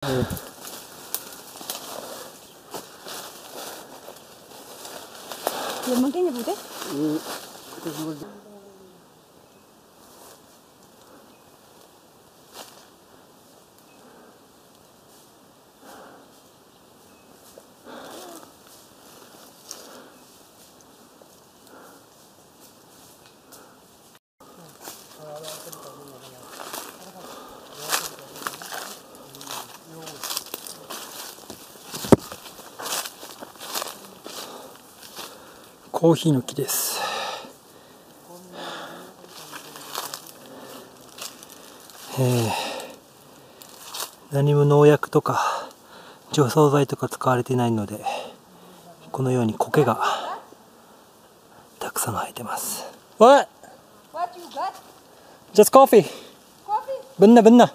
Lemang kayaknya putih.コーヒーの木です。何も農薬とか除草剤とか使われていないので、このように苔がたくさん生えてます。What? What you got? Just coffee. Coffee? Benna benna.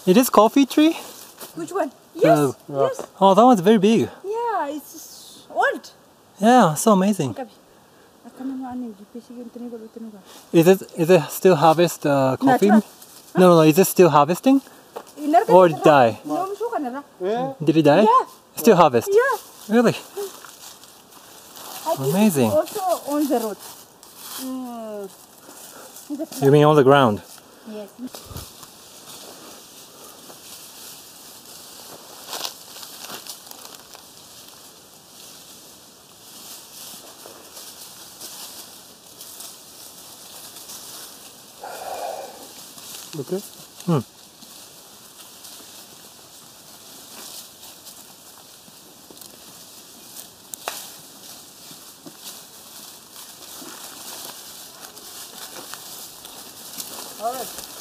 It is coffee tree? Which one? Yes, yes. Oh, that one's very big. Yeah, it's old. Yeah, so amazing. Is it still harvest coffee? Natural. No, is it still harvesting? Or it die? Did it die? Yeah. Still harvest? Yeah. Really? I think Amazing. it's also on the road. You mean on the ground? Yes. Okay. All right.